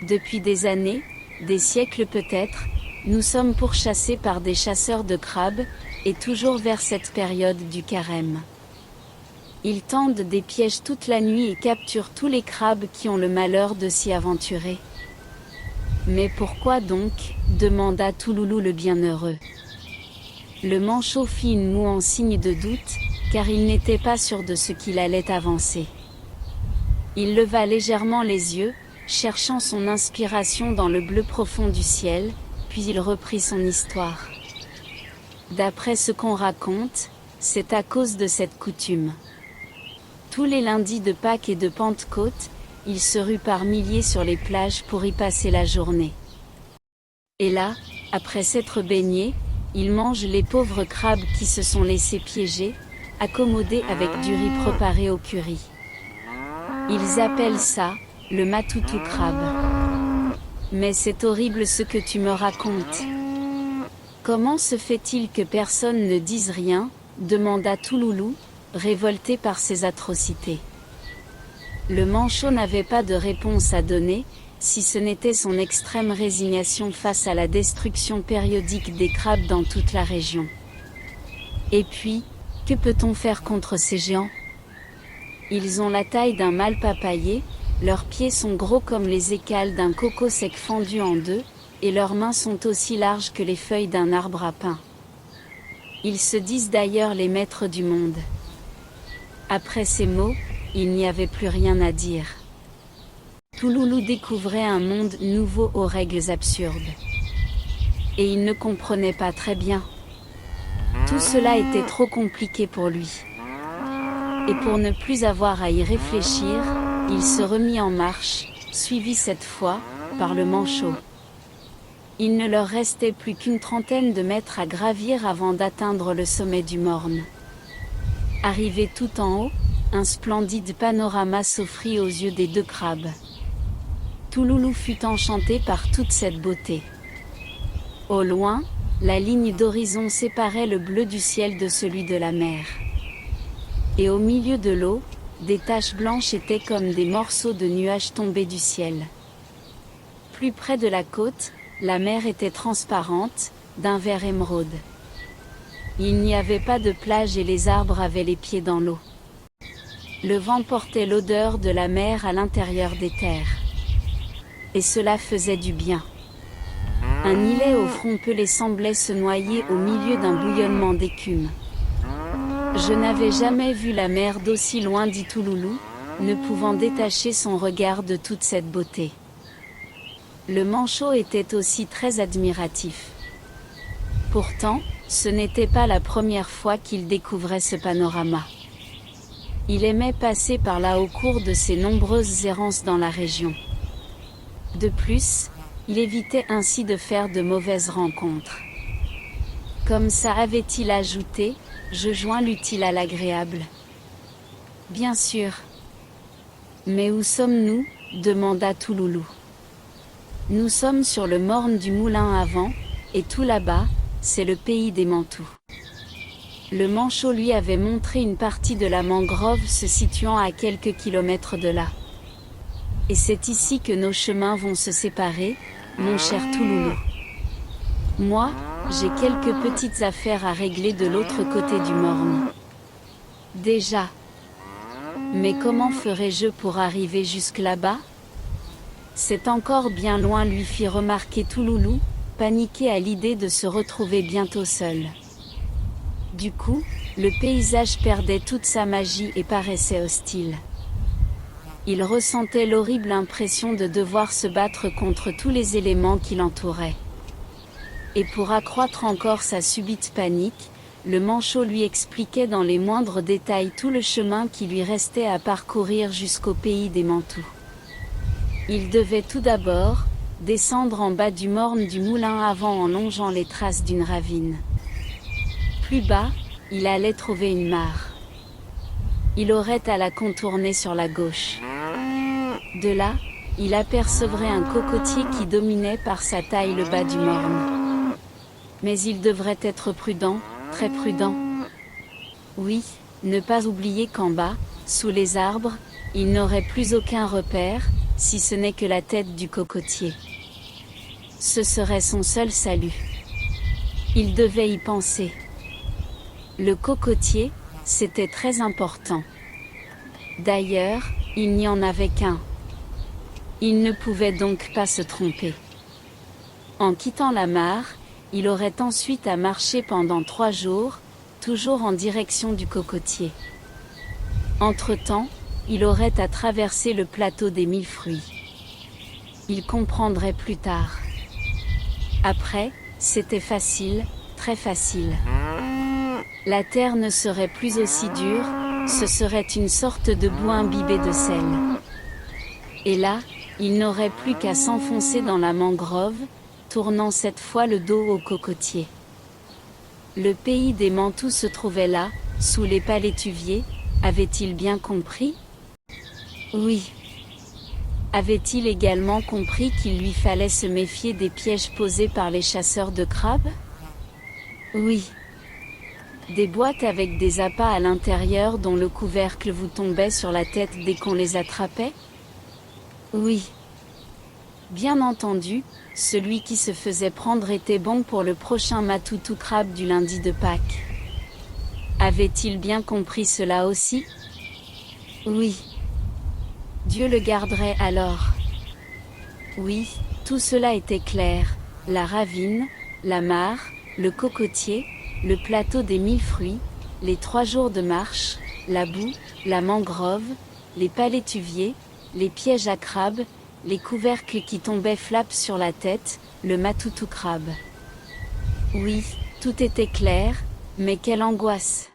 Depuis des années, des siècles peut-être, nous sommes pourchassés par des chasseurs de crabes, et toujours vers cette période du carême. Ils tendent des pièges toute la nuit et capturent tous les crabes qui ont le malheur de s'y aventurer. Mais pourquoi donc, demanda Touloulou le bienheureux. Le manchot fit une moue en signe de doute, car il n'était pas sûr de ce qu'il allait avancer. Il leva légèrement les yeux, cherchant son inspiration dans le bleu profond du ciel, puis il reprit son histoire. D'après ce qu'on raconte, c'est à cause de cette coutume. Tous les lundis de Pâques et de Pentecôte, ils se ruent par milliers sur les plages pour y passer la journée. Et là, après s'être baignés, ils mangent les pauvres crabes qui se sont laissés piéger, accommodés avec du riz préparé au curry. Ils appellent ça le matoutou crabe. Mais c'est horrible ce que tu me racontes. Comment se fait-il que personne ne dise rien, demanda Touloulou, révolté par ces atrocités. Le manchot n'avait pas de réponse à donner, si ce n'était son extrême résignation face à la destruction périodique des crabes dans toute la région. Et puis, que peut-on faire contre ces géants? Ils ont la taille d'un mâle papayer, leurs pieds sont gros comme les écales d'un coco sec fendu en deux, et leurs mains sont aussi larges que les feuilles d'un arbre à pain. Ils se disent d'ailleurs les maîtres du monde. Après ces mots, il n'y avait plus rien à dire. Touloulou découvrait un monde nouveau aux règles absurdes. Et il ne comprenait pas très bien. Tout cela était trop compliqué pour lui. Et pour ne plus avoir à y réfléchir, il se remit en marche, suivi cette fois par le manchot. Il ne leur restait plus qu'une trentaine de mètres à gravir avant d'atteindre le sommet du Morne. Arrivé tout en haut, un splendide panorama s'offrit aux yeux des deux crabes. Touloulou fut enchanté par toute cette beauté. Au loin, la ligne d'horizon séparait le bleu du ciel de celui de la mer. Et au milieu de l'eau, des taches blanches étaient comme des morceaux de nuages tombés du ciel. Plus près de la côte, la mer était transparente, d'un vert émeraude. Il n'y avait pas de plage et les arbres avaient les pieds dans l'eau. Le vent portait l'odeur de la mer à l'intérieur des terres. Et cela faisait du bien. Un îlet au front pelé semblait se noyer au milieu d'un bouillonnement d'écume. Je n'avais jamais vu la mer d'aussi loin, dit Touloulou, ne pouvant détacher son regard de toute cette beauté. Le manchot était aussi très admiratif. Pourtant, ce n'était pas la première fois qu'il découvrait ce panorama. Il aimait passer par là au cours de ses nombreuses errances dans la région. De plus, il évitait ainsi de faire de mauvaises rencontres. Comme ça, avait-il ajouté, je joins l'utile à l'agréable. Bien sûr. Mais où sommes-nous? Demanda Touloulou. Nous sommes sur le morne du moulin à vent, et tout là-bas, c'est le pays des Mantous. Le manchot lui avait montré une partie de la mangrove se situant à quelques kilomètres de là. Et c'est ici que nos chemins vont se séparer, mon cher Touloulou. Moi, j'ai quelques petites affaires à régler de l'autre côté du Morne. Déjà. Mais comment ferai-je pour arriver jusque là-bas? C'est encore bien loin, lui fit remarquer Touloulou, paniqué à l'idée de se retrouver bientôt seul. Du coup, le paysage perdait toute sa magie et paraissait hostile. Il ressentait l'horrible impression de devoir se battre contre tous les éléments qui l'entouraient. Et pour accroître encore sa subite panique, le manchot lui expliquait dans les moindres détails tout le chemin qui lui restait à parcourir jusqu'au pays des Mantous. Il devait tout d'abord descendre en bas du morne du moulin à vent en longeant les traces d'une ravine. Plus bas, il allait trouver une mare. Il aurait à la contourner sur la gauche. De là, il apercevrait un cocotier qui dominait par sa taille le bas du morne. Mais il devrait être prudent, très prudent. Oui, ne pas oublier qu'en bas, sous les arbres, il n'aurait plus aucun repère, si ce n'est que la tête du cocotier. Ce serait son seul salut. Il devait y penser. Le cocotier, c'était très important. D'ailleurs, il n'y en avait qu'un. Il ne pouvait donc pas se tromper. En quittant la mare, il aurait ensuite à marcher pendant 3 jours, toujours en direction du cocotier. Entre-temps, il aurait à traverser le plateau des 1000 fruits. Il comprendrait plus tard. Après, c'était facile, très facile. La terre ne serait plus aussi dure, ce serait une sorte de boue imbibée de sel. Et là, il n'aurait plus qu'à s'enfoncer dans la mangrove, tournant cette fois le dos au cocotier. Le pays des Mantous se trouvait là, sous les palétuviers, avait-il bien compris? Oui. Avait-il également compris qu'il lui fallait se méfier des pièges posés par les chasseurs de crabes? Oui. Des boîtes avec des appâts à l'intérieur dont le couvercle vous tombait sur la tête dès qu'on les attrapait? Oui. Bien entendu, celui qui se faisait prendre était bon pour le prochain matoutou crabe du lundi de Pâques. Avait-il bien compris cela aussi? Oui. Dieu le garderait alors. Oui, tout cela était clair, la ravine, la mare, le cocotier, le plateau des 1000 fruits, les 3 jours de marche, la boue, la mangrove, les palétuviers, les pièges à crabes, les couvercles qui tombaient flap sur la tête, le matoutou crabe. Oui, tout était clair, mais quelle angoisse!